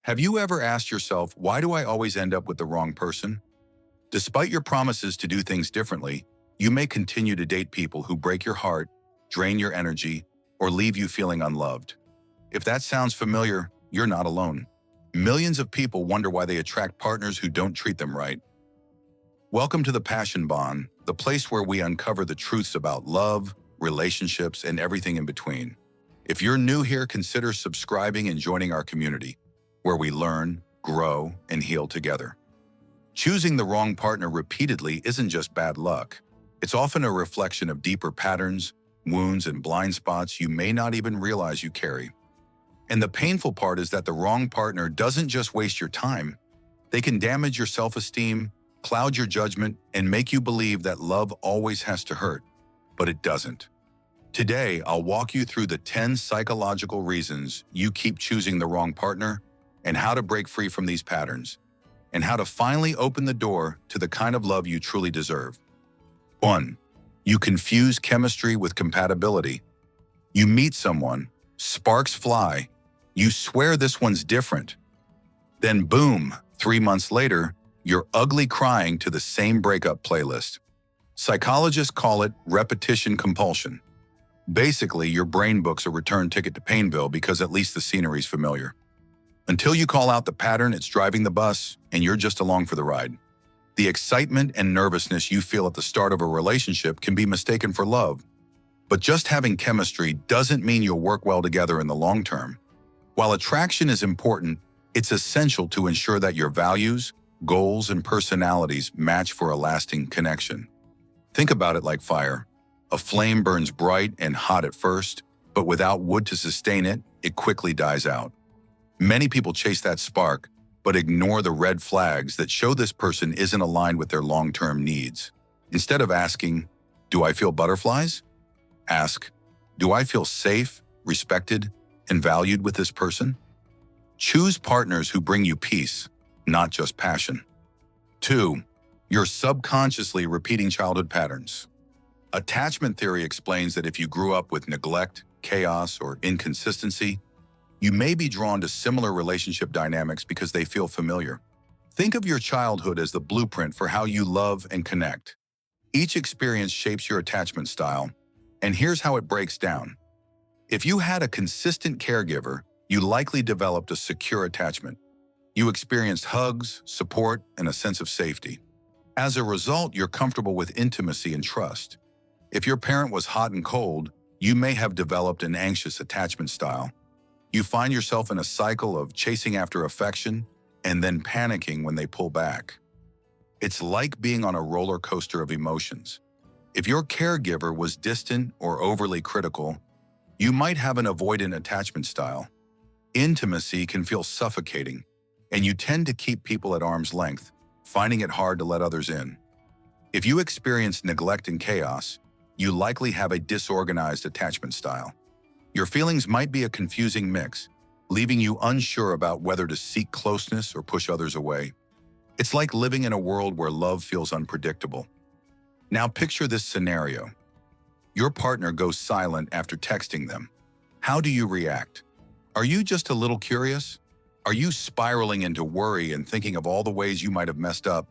Have you ever asked yourself, why do I always end up with the wrong person? Despite your promises to do things differently, you may continue to date people who break your heart, drain your energy, or leave you feeling unloved. If that sounds familiar, you're not alone. Millions of people wonder why they attract partners who don't treat them right. Welcome to the Passion Bond, the place where we uncover the truths about love, relationships, and everything in between. If you're new here, consider subscribing and joining our community, where we learn, grow, and heal together. Choosing the wrong partner repeatedly isn't just bad luck. It's often a reflection of deeper patterns, wounds, and blind spots you may not even realize you carry. And the painful part is that the wrong partner doesn't just waste your time. They can damage your self-esteem, cloud your judgment, and make you believe that love always has to hurt. But it doesn't. Today, I'll walk you through the 10 psychological reasons you keep choosing the wrong partner, and how to break free from these patterns, and how to finally open the door to the kind of love you truly deserve. 1. You confuse chemistry with compatibility. You meet someone, sparks fly, you swear this one's different. Then boom, 3 months later, you're ugly crying to the same breakup playlist. Psychologists call it repetition compulsion. Basically, your brain books a return ticket to Painville because at least the scenery's familiar. Until you call out the pattern, it's driving the bus, and you're just along for the ride. The excitement and nervousness you feel at the start of a relationship can be mistaken for love. But just having chemistry doesn't mean you'll work well together in the long term. While attraction is important, it's essential to ensure that your values, goals, and personalities match for a lasting connection. Think about it like fire. A flame burns bright and hot at first, but without wood to sustain it, it quickly dies out. Many people chase that spark, but ignore the red flags that show this person isn't aligned with their long-term needs. Instead of asking, "Do I feel butterflies?" Ask, "Do I feel safe, respected, and valued with this person?" Choose partners who bring you peace, not just passion. 2. You're subconsciously repeating childhood patterns. Attachment theory explains that if you grew up with neglect, chaos, or inconsistency, you may be drawn to similar relationship dynamics because they feel familiar. Think of your childhood as the blueprint for how you love and connect. Each experience shapes your attachment style, and here's how it breaks down. If you had a consistent caregiver, you likely developed a secure attachment. You experienced hugs, support, and a sense of safety. As a result, you're comfortable with intimacy and trust. If your parent was hot and cold, you may have developed an anxious attachment style. You find yourself in a cycle of chasing after affection and then panicking when they pull back. It's like being on a roller coaster of emotions. If your caregiver was distant or overly critical, you might have an avoidant attachment style. Intimacy can feel suffocating, and you tend to keep people at arm's length, finding it hard to let others in. If you experience neglect and chaos, you likely have a disorganized attachment style. Your feelings might be a confusing mix, leaving you unsure about whether to seek closeness or push others away. It's like living in a world where love feels unpredictable. Now picture this scenario. Your partner goes silent after texting them. How do you react? Are you just a little curious? Are you spiraling into worry and thinking of all the ways you might have messed up?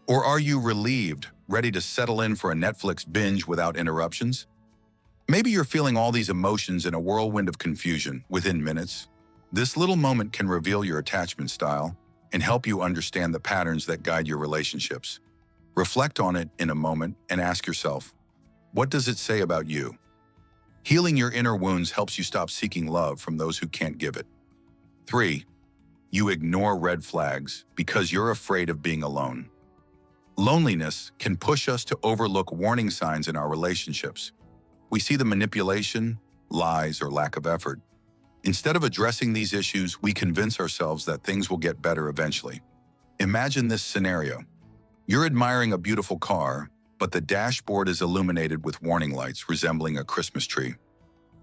Or are you relieved, ready to settle in for a Netflix binge without interruptions? Maybe you're feeling all these emotions in a whirlwind of confusion within minutes. This little moment can reveal your attachment style and help you understand the patterns that guide your relationships. Reflect on it in a moment and ask yourself, what does it say about you? Healing your inner wounds helps you stop seeking love from those who can't give it. 3. You ignore red flags because you're afraid of being alone. Loneliness can push us to overlook warning signs in our relationships. We see the manipulation, lies, or lack of effort. Instead of addressing these issues, we convince ourselves that things will get better eventually. Imagine this scenario. You're admiring a beautiful car, but the dashboard is illuminated with warning lights resembling a Christmas tree.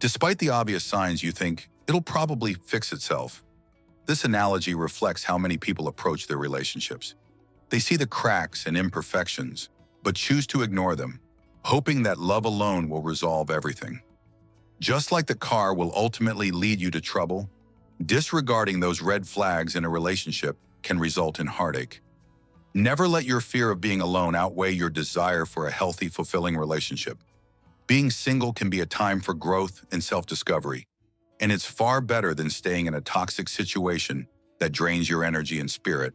Despite the obvious signs, you think, it'll probably fix itself. This analogy reflects how many people approach their relationships. They see the cracks and imperfections, but choose to ignore them, hoping that love alone will resolve everything. Just like the car will ultimately lead you to trouble, Disregarding those red flags in a relationship can result in heartache. Never let your fear of being alone outweigh your desire for a healthy, fulfilling relationship. Being single can be a time for growth and self-discovery, and it's far better than staying in a toxic situation that drains your energy and spirit.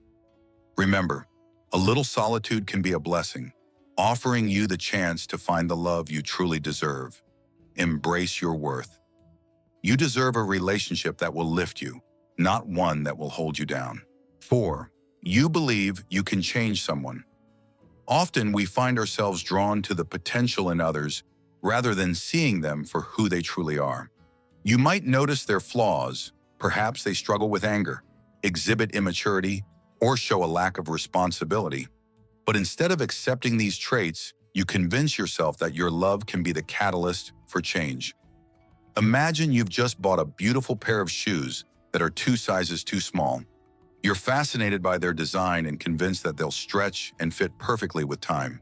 Remember, a little solitude can be a blessing, offering you the chance to find the love you truly deserve. Embrace your worth. You deserve a relationship that will lift you, not one that will hold you down. 4. You believe you can change someone. Often we find ourselves drawn to the potential in others rather than seeing them for who they truly are. You might notice their flaws, perhaps they struggle with anger, exhibit immaturity, or show a lack of responsibility. But instead of accepting these traits, you convince yourself that your love can be the catalyst for change. Imagine you've just bought a beautiful pair of shoes that are 2 sizes too small. You're fascinated by their design and convinced that they'll stretch and fit perfectly with time.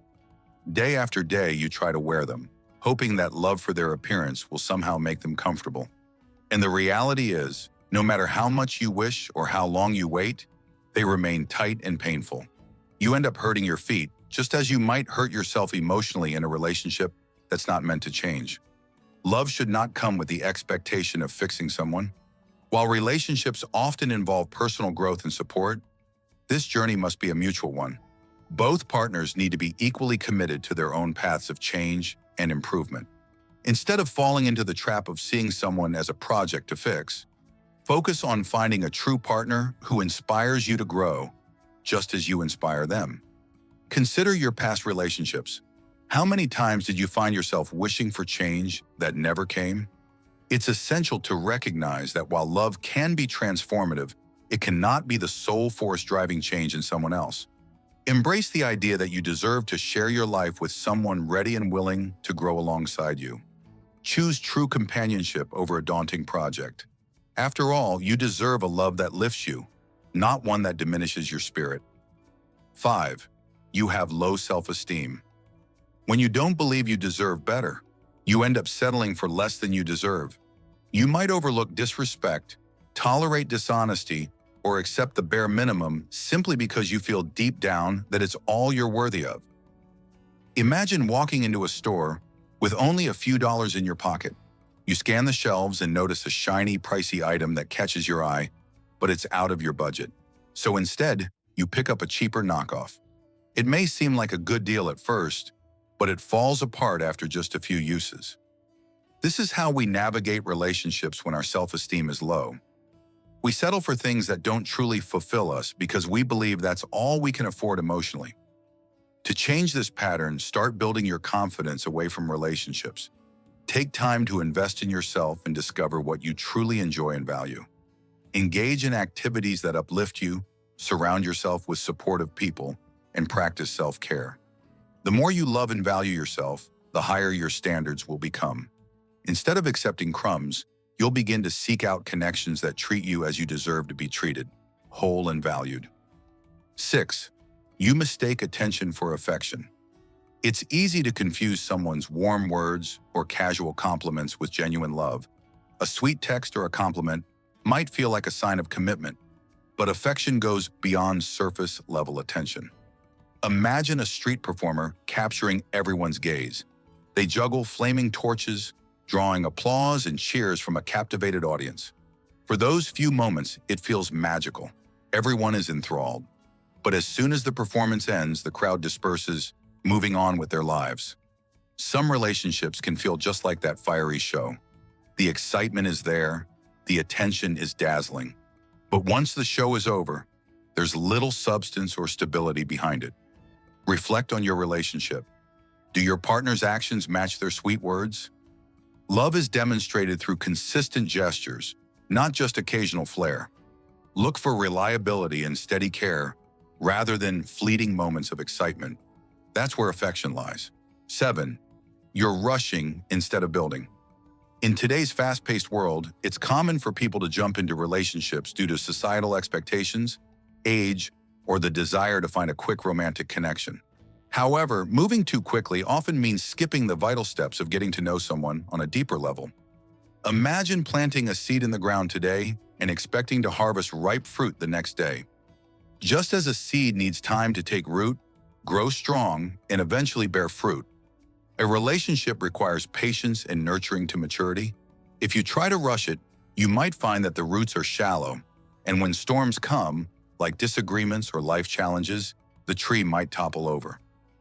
Day after day, you try to wear them, hoping that love for their appearance will somehow make them comfortable. And the reality is, no matter how much you wish or how long you wait, they remain tight and painful. You end up hurting your feet, just as you might hurt yourself emotionally in a relationship that's not meant to change. Love should not come with the expectation of fixing someone. While relationships often involve personal growth and support, this journey must be a mutual one. Both partners need to be equally committed to their own paths of change and improvement. Instead of falling into the trap of seeing someone as a project to fix, focus on finding a true partner who inspires you to grow, just as you inspire them. Consider your past relationships. How many times did you find yourself wishing for change that never came? It's essential to recognize that while love can be transformative, it cannot be the sole force driving change in someone else. Embrace the idea that you deserve to share your life with someone ready and willing to grow alongside you. Choose true companionship over a daunting project. After all, you deserve a love that lifts you, not one that diminishes your spirit. 5. You have low self-esteem. When you don't believe you deserve better, you end up settling for less than you deserve. You might overlook disrespect, tolerate dishonesty, or accept the bare minimum simply because you feel deep down that it's all you're worthy of. Imagine walking into a store with only a few dollars in your pocket. You scan the shelves and notice a shiny, pricey item that catches your eye, but it's out of your budget. So instead, you pick up a cheaper knockoff. It may seem like a good deal at first, but it falls apart after just a few uses. This is how we navigate relationships when our self-esteem is low. We settle for things that don't truly fulfill us because we believe that's all we can afford emotionally. To change this pattern, start building your confidence away from relationships. Take time to invest in yourself and discover what you truly enjoy and value. Engage in activities that uplift you, surround yourself with supportive people, and practice self-care. The more you love and value yourself, the higher your standards will become. Instead of accepting crumbs, you'll begin to seek out connections that treat you as you deserve to be treated, whole and valued. 6. You mistake attention for affection. It's easy to confuse someone's warm words or casual compliments with genuine love. A sweet text or a compliment might feel like a sign of commitment, but affection goes beyond surface-level attention. Imagine a street performer capturing everyone's gaze. They juggle flaming torches, drawing applause and cheers from a captivated audience. For those few moments, it feels magical. Everyone is enthralled. But as soon as the performance ends, the crowd disperses, moving on with their lives. Some relationships can feel just like that fiery show. The excitement is there, the attention is dazzling. But once the show is over, there's little substance or stability behind it. Reflect on your relationship. Do your partner's actions match their sweet words? Love is demonstrated through consistent gestures, not just occasional flair. Look for reliability and steady care rather than fleeting moments of excitement. That's where affection lies. 7. You're rushing instead of building. In today's fast-paced world, it's common for people to jump into relationships due to societal expectations, age, or the desire to find a quick romantic connection. However, moving too quickly often means skipping the vital steps of getting to know someone on a deeper level. Imagine planting a seed in the ground today and expecting to harvest ripe fruit the next day. Just as a seed needs time to take root, grow strong, and eventually bear fruit, a relationship requires patience and nurturing to maturity. If you try to rush it, you might find that the roots are shallow, and when storms come, like disagreements or life challenges, the tree might topple over.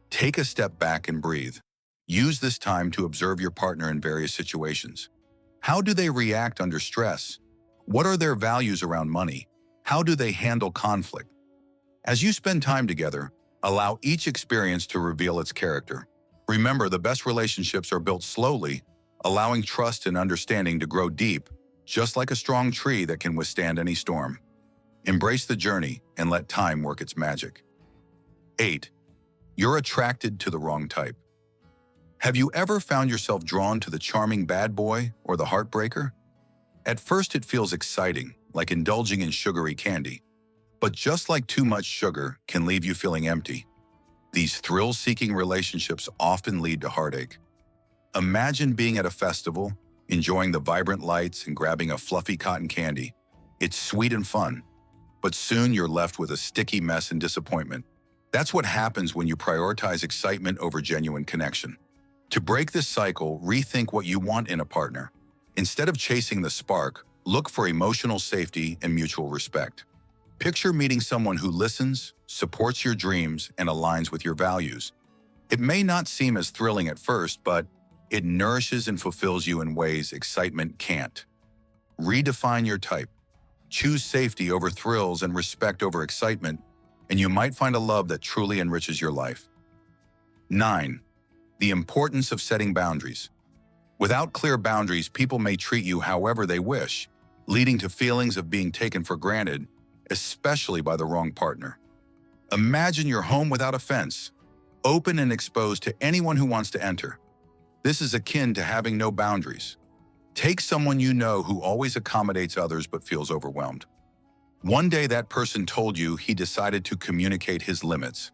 Take a step back and breathe. Use this time to observe your partner in various situations. How do they react under stress? What are their values around money? How do they handle conflict? As you spend time together, allow each experience to reveal its character. Remember, the best relationships are built slowly, allowing trust and understanding to grow deep, just like a strong tree that can withstand any storm. Embrace the journey and let time work its magic. 8. You're attracted to the wrong type. Have you ever found yourself drawn to the charming bad boy or the heartbreaker? At first it feels exciting, like indulging in sugary candy. But just like too much sugar can leave you feeling empty, these thrill-seeking relationships often lead to heartache. Imagine being at a festival, enjoying the vibrant lights and grabbing a fluffy cotton candy. It's sweet and fun, but soon you're left with a sticky mess and disappointment. That's what happens when you prioritize excitement over genuine connection. To break this cycle, rethink what you want in a partner. Instead of chasing the spark, look for emotional safety and mutual respect. Picture meeting someone who listens, supports your dreams, and aligns with your values. It may not seem as thrilling at first, but it nourishes and fulfills you in ways excitement can't. Redefine your type. Choose safety over thrills and respect over excitement, and you might find a love that truly enriches your life. 9. The importance of setting boundaries. Without clear boundaries, people may treat you however they wish, leading to feelings of being taken for granted, especially by the wrong partner. Imagine your home without a fence, open and exposed to anyone who wants to enter. This is akin to having no boundaries. Take someone you know who always accommodates others but feels overwhelmed. One day that person told you he decided to communicate his limits.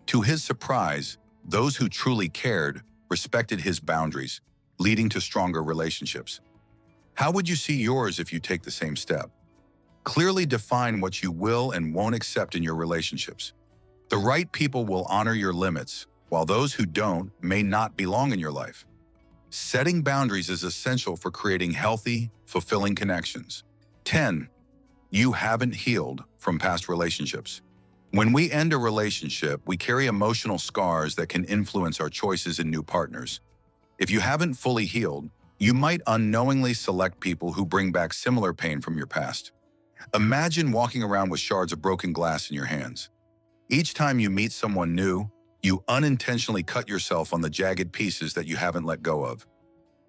To his surprise, those who truly cared respected his boundaries, leading to stronger relationships. How would you see yours if you take the same step? Clearly define what you will and won't accept in your relationships. The right people will honor your limits, while those who don't may not belong in your life. Setting boundaries is essential for creating healthy, fulfilling connections. 10. You haven't healed from past relationships. When we end a relationship, we carry emotional scars that can influence our choices in new partners. If you haven't fully healed, you might unknowingly select people who bring back similar pain from your past. Imagine walking around with shards of broken glass in your hands. Each time you meet someone new, you unintentionally cut yourself on the jagged pieces that you haven't let go of.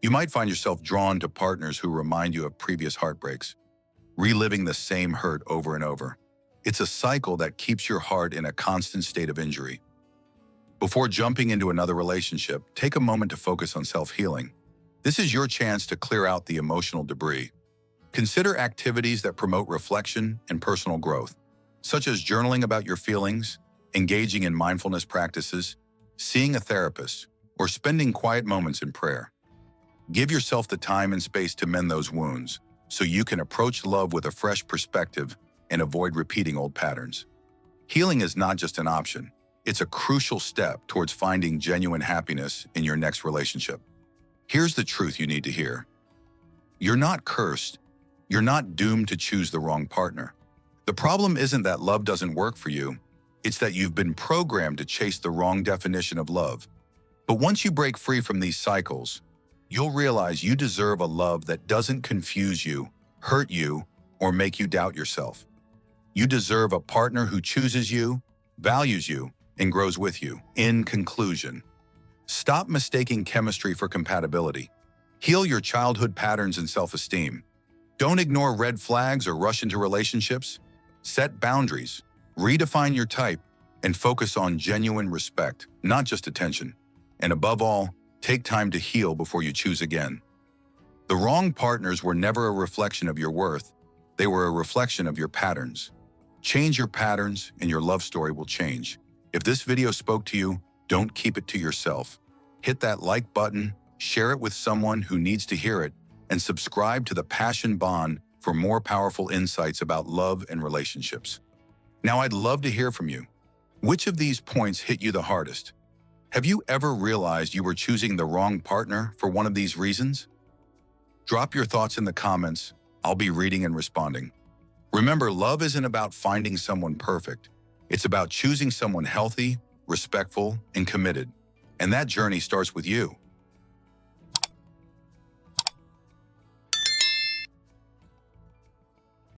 You might find yourself drawn to partners who remind you of previous heartbreaks, reliving the same hurt over and over. It's a cycle that keeps your heart in a constant state of injury. Before jumping into another relationship, take a moment to focus on self-healing. This is your chance to clear out the emotional debris. Consider activities that promote reflection and personal growth, such as journaling about your feelings, engaging in mindfulness practices, seeing a therapist, or spending quiet moments in prayer. Give yourself the time and space to mend those wounds so you can approach love with a fresh perspective and avoid repeating old patterns. Healing is not just an option, it's a crucial step towards finding genuine happiness in your next relationship. Here's the truth you need to hear. You're not cursed. You're not doomed to choose the wrong partner. The problem isn't that love doesn't work for you, it's that you've been programmed to chase the wrong definition of love. But once you break free from these cycles, you'll realize you deserve a love that doesn't confuse you, hurt you, or make you doubt yourself. You deserve a partner who chooses you, values you, and grows with you. In conclusion, stop mistaking chemistry for compatibility. Heal your childhood patterns and self-esteem. Don't ignore red flags or rush into relationships. Set boundaries, redefine your type, and focus on genuine respect, not just attention. And above all, take time to heal before you choose again. The wrong partners were never a reflection of your worth. They were a reflection of your patterns. Change your patterns and your love story will change. If this video spoke to you, don't keep it to yourself. Hit that like button, share it with someone who needs to hear it, and subscribe to the Passion Bond for more powerful insights about love and relationships. Now, I'd love to hear from you. Which of these points hit you the hardest? Have you ever realized you were choosing the wrong partner for one of these reasons? Drop your thoughts in the comments. I'll be reading and responding. Remember, love isn't about finding someone perfect. It's about choosing someone healthy, respectful, and committed. And that journey starts with you.